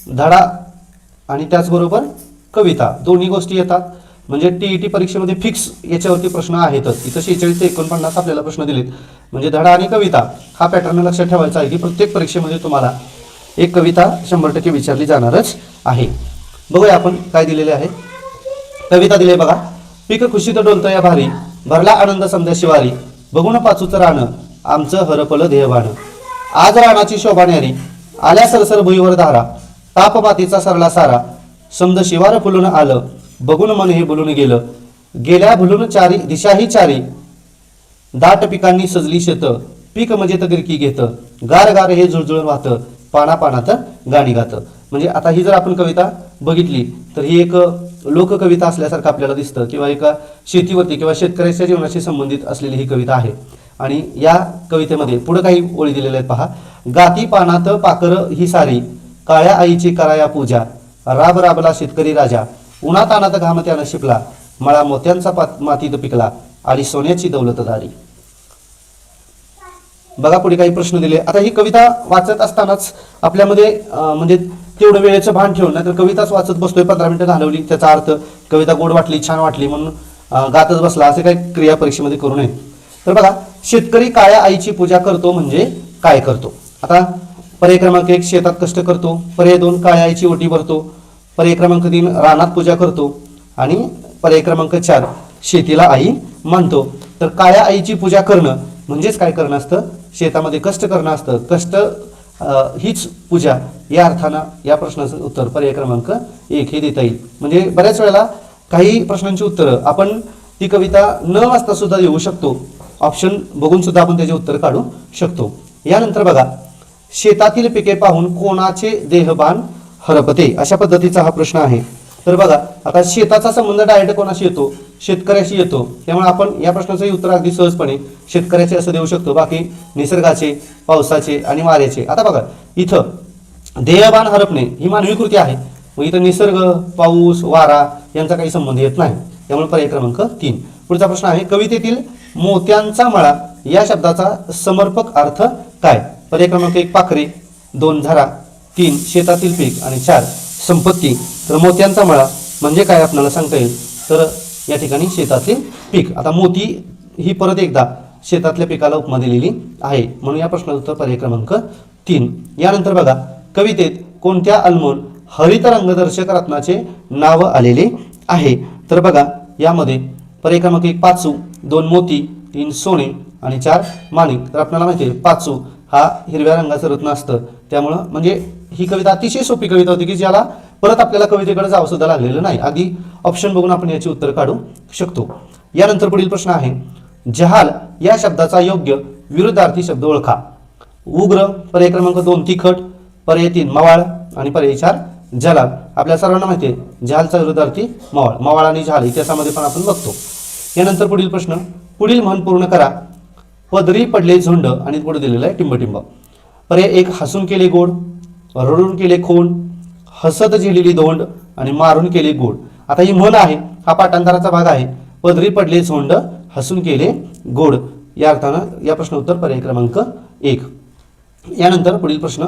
धडा आणि त्याचबरोबर कविता दोन्ही गोष्टी येतात. म्हणजे TET परीक्षेमध्ये फिक्स याच्यावरती प्रश्न आहेतच. इथं 46 ते 49 आपल्याला प्रश्न दिलेत. म्हणजे धडा आणि कविता हा पॅटर्न लक्षात ठेवायचा आहे की प्रत्येक परीक्षेमध्ये तुम्हाला एक कविता 100% विचारली जाणारच आहे. बघूया आपण काय दिलेले आहे. कविता दिले बघा, पीक खुशीत डोलतं या भारी, भरला आनंद समजा शिवारी, बघून पाचूचं रान आमचं हरपलं देहवान, आज रानाची शोभा न्यारी, आल्या सरसर भुईवर धारा, ताप मातीचा सरला सारा, समद शिवार फुलून आलं, बघून मन हे बुलून गेलं, गेल्या भुलून चारी दिशाही चारी, दाट पिकांनी सजली शेत, पीक मजेत गिरकी घेत, गार गार हे झुळझुळून वाहत, पाना पानात गाणी गात. म्हणजे आता ही जर आपण कविता बघितली तर ही एक लोककविता असल्यासारखं आपल्याला दिसतं, किंवा एका शेतीवरती किंवा शेतकऱ्याच्या जीवनाशी संबंधित असलेली ही कविता आहे. आणि या कवितेमध्ये पुढे काही ओळी दिलेल्या आहेत पहा. गाती पानात पाकर ही सारी, काळ्या आईची कराया पूजा, राब राबला शेतकरी राजा, उन्हात अनात घाम त्यानं शिपला, मळा मोत्यांचा मातीत पिकला, आली सोन्याची दौलतदारी. बघा पुढे काही प्रश्न दिले. आता ही कविता वाचत असतानाच आपल्यामध्ये म्हणजे तेवढं वेळेचं भान ठेवून, नाही तर कविताच वाचत बसतोय 15 मिनिटं घालवली, त्याचा अर्थ कविता गोड वाटली, छान वाटली म्हणून गातच बसला असे काही क्रिया परीक्षेमध्ये करू नये. तर बघा, शेतकरी काळ्या आईची पूजा करतो म्हणजे काय करतो? आता पर्याय क्रमांक 1 शेतात कष्ट करतो, पर्याय 2 काळ्या आईची ओटी भरतो, पर्याय क्रमांक 3 रानात पूजा करतो आणि पर्याय क्रमांक 4 शेतीला आई मानतो. तर काळ्या आईची पूजा करणं म्हणजेच काय करणं असतं? शेतामध्ये कष्ट करणं असतं. कष्ट हीच पूजा या अर्थानं या प्रश्नाचं उत्तर पर्याय क्रमांक 1 हे देता येईल. म्हणजे बऱ्याच वेळेला काही प्रश्नांची उत्तरं आपण ती कविता न वाचता सुद्धा देऊ शकतो. ऑप्शन बघून सुद्धा आपण त्याचे उत्तर काढू शकतो. यानंतर बघा, शेतातील पिके पाहून कोणाचे देहभान हरपते? अशा पद्धतीचा हा प्रश्न आहे. तर बघा, आता शेताचा संबंध डायरेक्ट कोणाशी येतो? शेतकऱ्याशी येतो. त्यामुळे आपण या प्रश्नाचंही उत्तर अगदी सहजपणे शेतकऱ्याचे असं देऊ शकतो. बाकी निसर्गाचे, पावसाचे आणि वाऱ्याचे. आता बघा, इथं देहभान हरपणे ही मानवी कृती आहे. मग इथं निसर्ग, पाऊस, वारा यांचा काही संबंध येत नाही. त्यामुळे पर्याय क्रमांक 3. पुढचा प्रश्न आहे, कवितेतील मोत्यांचा मळा या शब्दाचा समर्पक अर्थ काय? पर्याय क्रमांक 1 पाखरे, 2 झरा, 3 शेतातील पीक आणि 4 संपत्ती. तर मोत्यांचा मळा म्हणजे काय आपल्याला सांगता येईल? तर या ठिकाणी शेतातील पीक. आता मोती ही परत एकदा शेतातल्या पिकाला उपमा दिलेली आहे, म्हणून या प्रश्नाचं उत्तर पर्याय क्रमांक 3. यानंतर बघा, कवितेत कोणत्या अनमोल हरित रंगदर्शक रत्नाचे नाव आलेले आहे? तर बघा, यामध्ये पर्याय क्रमांक 1 पाचू, 2 मोती, 3 सोने आणि 4 माणिक. तर आपल्याला माहिती आहे पाचू हा हिरव्या रंगाचं रत्न असतं. त्यामुळं म्हणजे ही कविता अतिशय सोपी कविता होती की ज्याला परत आपल्याला कवितेकडे जावं सुद्धा लागलेलं नाही. आधी ऑप्शन बघून आपण याची उत्तर काढू शकतो. यानंतर पुढील प्रश्न आहे, जहाल या शब्दाचा योग्य विरुद्धार्थी शब्द ओळखा. उग्र, पर्याय क्रमांक 2 तिखट, पर्याय 3 मवाळ आणि पर्याय 4 जलाल. आपल्या सर्वांना माहिती आहे जहालचा विरुद्धार्थी मवाळ. मवाळ आणि जहाल इतिहासामध्ये पण आपण बघतो. यानंतर पुढील प्रश्न, पुढील म्हण पूर्ण करा. पदरी पडले झुंड आणि पुढे दिलेलं आहे टिंबटिंब. पर्याय 1 हसून केले गोड, रडून केले खोंड, हसत झेलेली धोंड आणि मारून केले गोड. आता ही म्हण आहे, हा पाठांतराचा भाग आहे. पदरी पडले झोंड, हसून केले गोड. या अर्थानं या प्रश्न उत्तर पर्याय क्रमांक 1. यानंतर पुढील प्रश्न,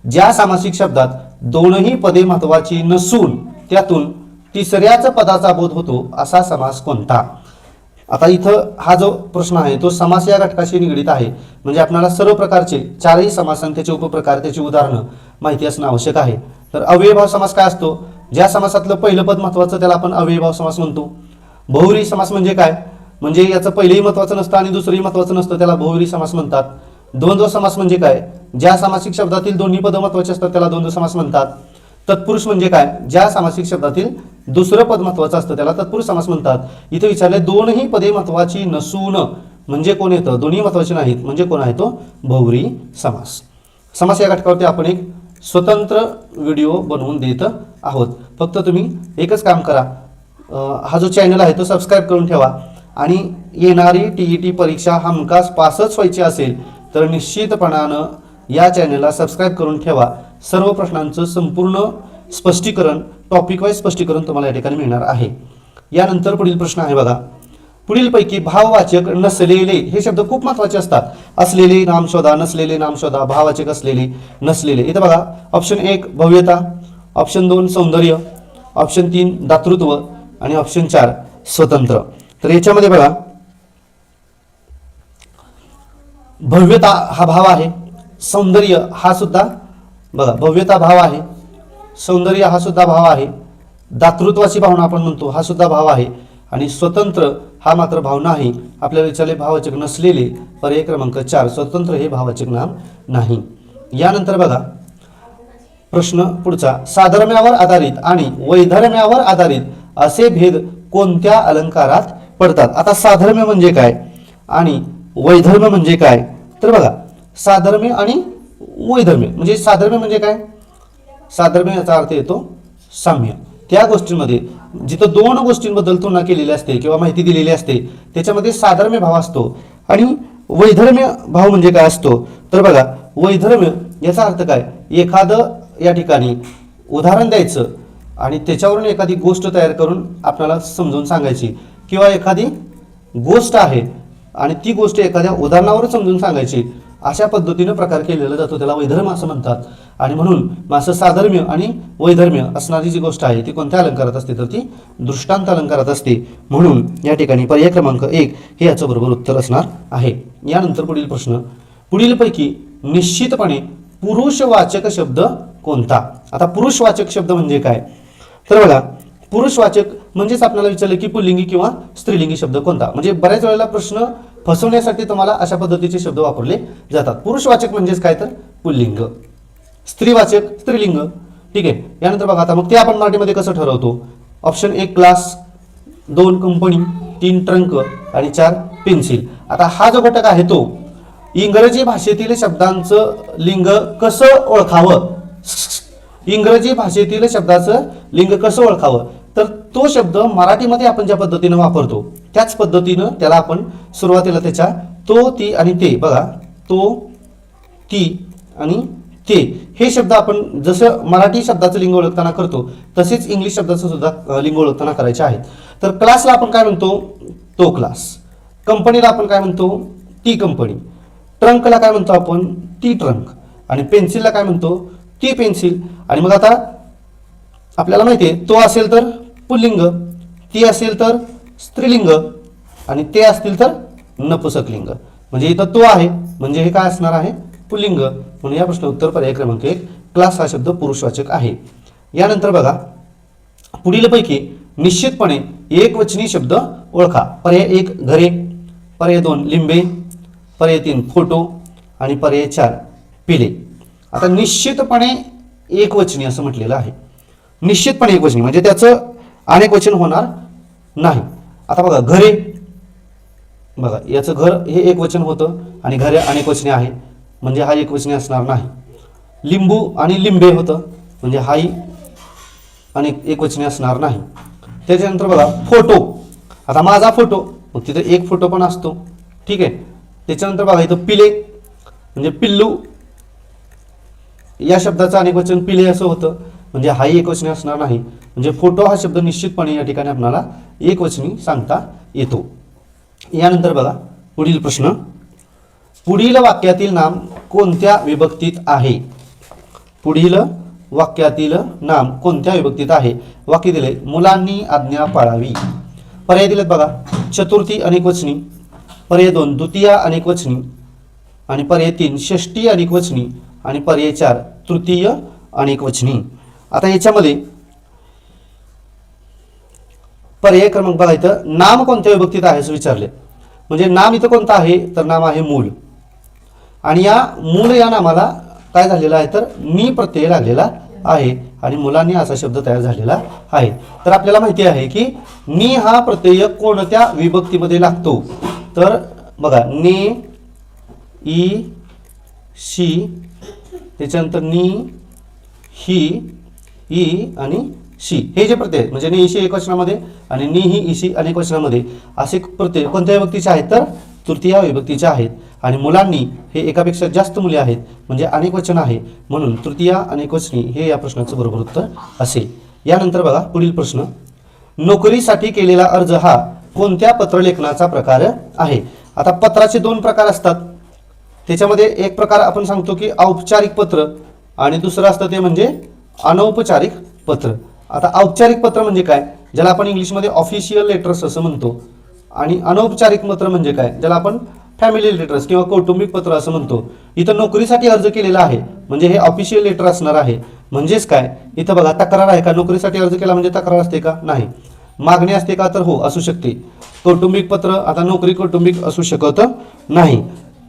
ज्या सामासिक शब्दात दोनही पदे महत्वाची नसून त्यातून तिसऱ्याच पदाचा बोध होतो असा समास कोणता? आता इथं हा जो प्रश्न आहे तो समास या घटकाशी निगडीत आहे. म्हणजे आपल्याला सर्व प्रकारचे 4ही समास आणि त्याचे उपप्रकार, त्याची उदाहरणं माहिती असणं आवश्यक आहे. तर अव्ययभाव समास काय असतो? ज्या समासातलं पहिलं पद महत्वाचं त्याला आपण अव्ययभाव समास म्हणतो. बहुव्रीही समास म्हणजे काय? म्हणजे याचं पहिलंही महत्वाचं नसतं आणि दुसरंही महत्वाचं नसतं, त्याला बहुव्रीही समास म्हणतात. द्वंद्व समास म्हणजे काय? ज्या सामासिक शब्दातील दोन्ही पदं महत्वाचे असतात त्याला द्वंद्व समास म्हणतात. तत्पुरुष म्हणजे काय? ज्या सामासिक शब्दातील दुसरं पद महत्वाचं असतं त्याला तत्पुरुष समास म्हणतात. इथे विचारले दोनही पदे महत्वाची नसून म्हणजे कोण येतं? दोन्ही महत्वाचे नाहीत म्हणजे कोण आहे तो? बहुव्रीही समास. समास या घटकावरती आपण एक स्वतंत्र व्हिडिओ बनवून देत आहोत. फक्त तुम्ही एकच काम करा, हा जो चॅनल आहे तो सबस्क्राईब करून ठेवा आणि येणारी TET परीक्षा हमखास पासच व्हायची असेल तर निश्चितपणानं या चॅनलला सबस्क्राईब करून ठेवा. सर्व प्रश्नांचं संपूर्ण स्पष्टीकरण, टॉपिक वाईज स्पष्टीकरण तुम्हाला या ठिकाणी मिळणार आहे. यानंतर पुढील प्रश्न आहे बघा, पुढीलपैकी भाववाचक नसलेले हे शब्द खूप महत्त्वाचे असतात. असलेले नाम शोधा, नसलेले नाम शोधा, भाववाचक असलेले, नसलेले. इथं बघा, ऑप्शन 1 भव्यता, ऑप्शन 2 सौंदर्य, ऑप्शन 3 दातृत्व आणि ऑप्शन 4 स्वतंत्र. तर याच्यामध्ये बघा, भव्यता हा भाव आहे, सौंदर्य हा सुद्धा बघा भव्यता भाव आहे, सौंदर्य हा सुद्धा भाव आहे, दातृत्वाची भावना आपण म्हणतो हा सुद्धा भाव आहे आणि स्वतंत्र हा मात्र भाव नाही. आपल्याला विचारले भाववाचक नसलेले, पर्याय क्रमांक 4 स्वतंत्र हे भाववाचक नाम नाही. यानंतर बघा प्रश्न पुढचा, साधर्म्यावर आधारित आणि वैधर्म्यावर आधारित असे भेद कोणत्या अलंकारात पडतात? आता साधर्म्य म्हणजे काय आणि वैधर्म्य म्हणजे काय? तर बघा, साधर्म्य आणि वैधर्म्य म्हणजे साधर्म्य म्हणजे काय? साधर्म्य याचा अर्थ येतो साम्य. त्या गोष्टींमध्ये जिथं दोन गोष्टींबद्दल तुलना केलेली असते किंवा माहिती दिलेली असते त्याच्यामध्ये साधर्म्य भाव असतो. आणि वैधर्म्य भाव म्हणजे काय असतो? तर बघा, वैधर्म्य याचा अर्थ काय? एखादं या ठिकाणी उदाहरण द्यायचं आणि त्याच्यावरून एखादी गोष्ट तयार करून आपल्याला समजून सांगायची, किंवा एखादी गोष्ट आहे आणि ती गोष्ट एखाद्या उदाहरणावर समजून सांगायची. अशा पद्धतीनं प्रकार केलेला जातो, त्याला वैधर्म्य असं म्हणतात. आणि म्हणून असं साधर्म्य आणि वैधर्म्य असणारी जी गोष्ट आहे ती कोणत्या अलंकारात असते, तर ती दृष्टांत अलंकारात असते. म्हणून या ठिकाणी पर्याय क्रमांक 1 हे याचं बरोबर उत्तर असणार आहे. यानंतर पुढील प्रश्न, पुढीलपैकी निश्चितपणे पुरुषवाचक शब्द कोणता? आता पुरुषवाचक शब्द म्हणजे काय, तर बघा पुरुषवाचक म्हणजेच आपल्याला विचारलं की पुल्लिंगी किंवा स्त्रीलिंगी शब्द कोणता. म्हणजे बऱ्याच वेळेला प्रश्न फसवण्यासाठी तुम्हाला अशा पद्धतीचे शब्द वापरले जातात. पुरुषवाचक म्हणजेच काय, तर पुल्लिंग, स्त्रीवाचक स्त्रीलिंग. ठीक आहे. यानंतर बघा आता मग ते आपण मराठीमध्ये कसं ठरवतो. ऑप्शन 1 क्लास, 2 कंपनी, 3 ट्रंक आणि 4 पेन्सिल. आता हा जो घटक आहे तो इंग्रजी भाषेतील शब्दांचं लिंग कसं ओळखावं, इंग्रजी भाषेतील शब्दाचं लिंग कसं ओळखावं, तर तो शब्द मराठीमध्ये आपण ज्या पद्धतीनं वापरतो त्याच पद्धतीनं त्याला आपण सुरुवातीला त्याच्या तो, ती आणि ते, बघा तो, ती आणि ते हे शब्द आपण जसं मराठी शब्दाचं लिंग ओळखताना करतो तसेच इंग्लिश शब्दाचं सुद्धा लिंग ओळखताना करायचे आहेत. तर क्लासला आपण काय म्हणतो, तो क्लास. कंपनीला आपण काय म्हणतो, ती कंपनी. ट्रंकला काय म्हणतो आपण, ती ट्रंक. आणि पेन्सिलला काय म्हणतो, ती पेन्सिल. आणि मग आता आपल्याला माहिती आहे तो असेल तर पुल्लिंग, ती असेल तर स्त्रीलिंग आणि ते असतील तर नपुंसकलिंग. म्हणजे इथं तो आहे म्हणजे हे काय असणार आहे, पुल्लिंग. म्हणून या प्रश्न उत्तर पर्याय क्रमांक 1 क्लास हा शब्द पुरुषवाचक आहे. यानंतर बघा पुढीलपैकी निश्चितपणे एकवचनी शब्द ओळखा. पर्याय 1 घरे, पर्याय 2 लिंबे, पर्याय 3 फोटो आणि पर्याय 4 पिले. आता निश्चितपणे एकवचनी असं म्हटलेलं आहे. निश्चितपणे एकवचनी म्हणजे त्याचं अनेक वचन होणार नाही. आता बघा घरे, बघा याचं घर हे एक वचन होतं आणि घरे अनेक वचने आहे म्हणजे हा एक वचने असणार नाही. लिंबू आणि लिंबे होतं म्हणजे हाही अनेक एक वचने असणार नाही. त्याच्यानंतर बघा फोटो, आता माझा फोटो, मग तिथे एक फोटो पण असतो. ठीक आहे. त्याच्यानंतर बघा इथं पिले म्हणजे पिल्लू, या शब्दाचं अनेक वचन पिले असं होतं म्हणजे हाही एक वचने असणार नाही. म्हणजे फोटो हा शब्द निश्चितपणे या ठिकाणी आपल्याला एक वचनी सांगता येतो. यानंतर बघा पुढील प्रश्न, पुढील वाक्यातील नाम कोणत्या विभक्तीत आहे. पुढील वाक्यातील नाम कोणत्या विभक्तीत आहे. वाक्य दिले मुलांनी आज्ञा पाळावी. पर्याय दिलेत बघा चतुर्थी अनेकवचनी, पर्याय 2 द्वितीया अनेकवचनी आणि पर्याय 3 षष्टी अनेकवचनी आणि पर्याय 4 तृतीय अनेकवचनी. आता याच्यामध्ये पर्याय क्रमांक बघा इथं नाम कोणत्या विभक्तीत आहे असं विचारले. म्हणजे नाम इथं कोणतं आहे तर नाम आहे मूल. आणि या मूल या नामाला काय झालेलं आहे तर मी प्रत्यय लागलेला आहे आणि मुलांनी असा शब्द तयार झालेला आहे. तर आपल्याला माहिती आहे की नी हा प्रत्यय कोणत्या विभक्तीमध्ये लागतो तर बघा ने, ई, शी, त्याच्यानंतर नी, ही, ई आणि शी हे जे प्रत्यय आहेत म्हणजे ने ईशी एकवचनामध्ये आणि नी ही ईशी अनेक वचनामध्ये असे प्रत्यय कोणत्या विभक्तीचे आहेत तर तृतीय विभक्तीचे आहेत. आणि मुलांनी हे एकापेक्षा जास्त मुले आहेत म्हणजे अनेक वचन आहे म्हणून तृतीय अनेकवचनी हे या प्रश्नाचं बरोबर उत्तर असेल. यानंतर बघा पुढील प्रश्न, नोकरीसाठी केलेला अर्ज हा कोणत्या पत्रलेखनाचा प्रकार आहे. आता पत्राचे 2 प्रकार असतात. त्याच्यामध्ये एक प्रकार आपण सांगतो की औपचारिक पत्र आणि दुसरं असतं ते म्हणजे अनौपचारिक पत्र. आता औपचारिक पत्र म्हणजे काय, ज्याला आपण इंग्लिशमध्ये ऑफिशियल लेटर्स असं म्हणतो. आणि अनौपचारिक पत्र म्हणजे काय, ज्याला आपण फॅमिली लेटर्स किंवा कौटुंबिक पत्र असं म्हणतो. इथं नोकरीसाठी अर्ज केलेला आहे म्हणजे हे ऑफिशियल लेटर असणार आहे. म्हणजेच काय, इथं बघा तक्रार आहे का, नोकरीसाठी अर्ज केला म्हणजे तक्रार असते का, नाही. मागणी असते का तर हो असू शकते. कौटुंबिक पत्र, आता नोकरी कौटुंबिक असू शकत नाही.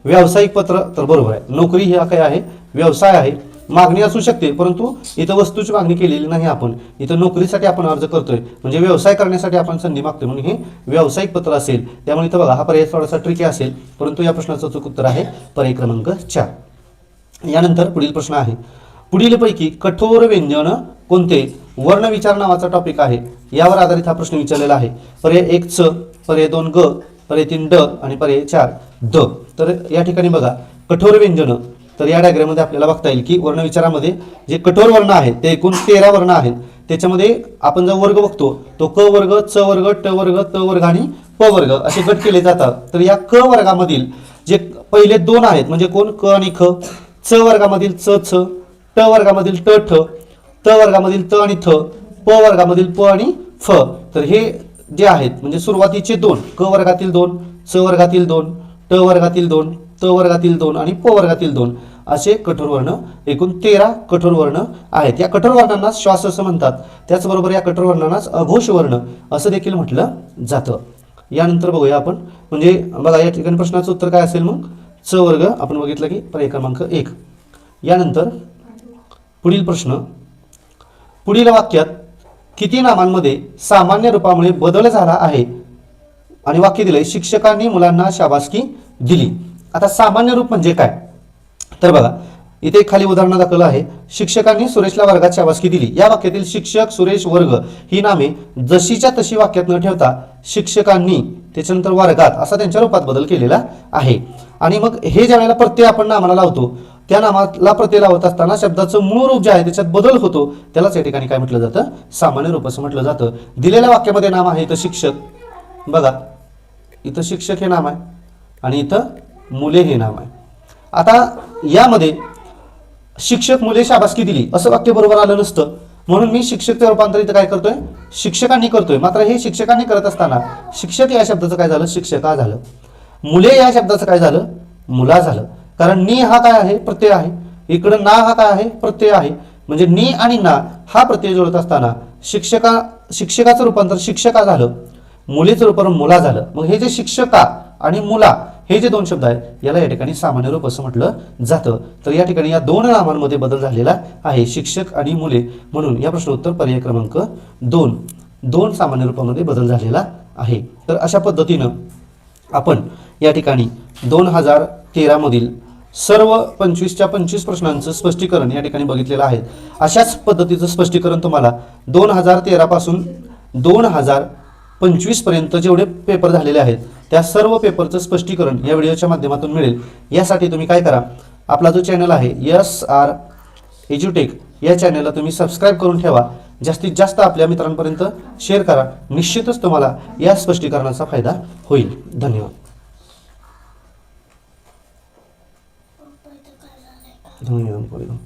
व्यावसायिक पत्र तर बरोबर आहे, नोकरी ही काय आहे व्यवसाय आहे. मागणी असू शकते परंतु इथं वस्तूची मागणी केलेली नाही आपण, इथं नोकरीसाठी आपण अर्ज करतोय म्हणजे व्यवसाय करण्यासाठी आपण संधी मागतोय म्हणून हे व्यावसायिक पत्र असेल. त्यामुळे इथं बघा हा पर्याय थोडासा ट्रिकी असेल परंतु या प्रश्नाचं चूक उत्तर आहे पर्याय क्रमांक 4. यानंतर पुढील प्रश्न आहे, पुढीलपैकी कठोर व्यंजन कोणते. वर्णविचार नावाचा टॉपिक आहे यावर आधारित हा प्रश्न विचारलेला आहे. पर्याय 1 च, पर्याय 2 ग, पर्याय 3 ड आणि पर्याय 4 द. तर या ठिकाणी बघा कठोर व्यंजन, तर या डायग्राममध्ये आपल्याला बघता येईल की वर्णविचारामध्ये जे कठोर वर्ण आहेत ते एकूण 13 वर्ण आहेत. त्याच्यामध्ये आपण जो वर्ग बघतो तो क वर्ग, च वर्ग, ट वर्ग, त वर्ग आणि प वर्ग असे गट केले जातात. तर या क वर्गामधील जे पहिले दोन आहेत म्हणजे कोण क आणि ख, च वर्गामधील च छ, ट वर्गामधील ट ठ, त वर्गामधील त आणि थ, प वर्गामधील प आणि फ. तर हे जे आहेत म्हणजे सुरुवातीचे दोन, क वर्गातील दोन, च वर्गातील दोन, ट वर्गातील दोन, त वर्गातील दोन आणि प वर्गातील दोन असे कठोर वर्ण, एकूण 13 कठोर वर्ण आहेत. या कठोर वर्णांना श्वास असं म्हणतात. त्याचबरोबर या कठोर वर्णांनाच अघोष वर्ण असं देखील म्हटलं जातं. यानंतर बघूया आपण, म्हणजे बघा या ठिकाणी प्रश्नाचं उत्तर काय असेल मग च वर्ग आपण बघितलं की पर्याय क्रमांक 1. यानंतर पुढील प्रश्न, पुढील वाक्यात किती नामांमध्ये सामान्य रूपामुळे बदल झाला आहे आणि वाक्य दिलंय शिक्षकांनी मुलांना शाबासकी दिली. आता सामान्य रूप म्हणजे काय, तर बघा इथे खाली उदाहरण दाखवलं आहे. शिक्षकांनी सुरेशला वर्गात शाबासकी दिली. या वाक्यातील शिक्षक, सुरेश, वर्ग ही नामे जशीच्या तशी वाक्यात न ठेवता शिक्षकांनी त्याच्यानंतर वर्गात असा त्यांच्या रूपात बदल केलेला आहे. आणि मग हे ज्या वेळेला प्रत्यय आपण नामाला लावतो त्या नामाला प्रत्यय लावत असताना शब्दाचं मूळ रूप जे आहे त्याच्यात बदल होतो त्यालाच या ठिकाणी काय म्हटलं जातं, सामान्य रूप असं म्हटलं जातं. दिलेल्या वाक्यामध्ये नाम आहे इथं शिक्षक, बघा इथं शिक्षक हे नाम आहे आणि इथं मुले हे नाम आहे. आता यामध्ये शिक्षक मुले शाबासकी दिली असं वाक्य बरोबर आलं नसतं, म्हणून मी शिक्षकचं रूपांतर इथं काय करतोय, शिक्षकांनी करतोय. मात्र हे शिक्षकांनी करत असताना शिक्षक या शब्दाचं काय झालं, शिक्षका झालं. मुले या शब्दाचं काय झालं, मुला झालं. कारण नी हा काय आहे, प्रत्यय आहे. इकडं ना हा काय आहे, प्रत्यय आहे. म्हणजे नी आणि ना हा प्रत्यय जोडत असताना शिक्षकाचं रूपांतर शिक्षका झालं, मुलीचं रूपांतर मुला झालं. मग हे जे शिक्षका आणि मुला हे जे दोन शब्द आहेत याला या ठिकाणी सामान्य रूप असं म्हटलं जातं. तर या ठिकाणी या दोन नामांमध्ये बदल झालेला आहे, शिक्षक आणि मुले. म्हणून या प्रश्नोत्तर पर्याय क्रमांक 2, दोन सामान्य रूपामध्ये बदल झालेला आहे. तर अशा पद्धतीनं आपण या ठिकाणी 2013 मधील सर्व 25च्या 25 प्रश्नांचं स्पष्टीकरण या ठिकाणी बघितलेलं आहे. अशाच पद्धतीचं स्पष्टीकरण तुम्हाला 2013 पासून 2025 पर्यंत जेवढे पेपर झालेले आहेत त्या सर्व पेपरचं स्पष्टीकरण या व्हिडिओच्या माध्यमातून मिळेल. यासाठी तुम्ही काय करा, आपला जो चॅनल आहे SR एज्युटेक या चॅनलला तुम्ही सबस्क्राईब करून ठेवा. जास्तीत जास्त आपल्या मित्रांपर्यंत शेअर करा. निश्चितच तुम्हाला या स्पष्टीकरणाचा फायदा होईल. धन्यवाद. धन्यवाद.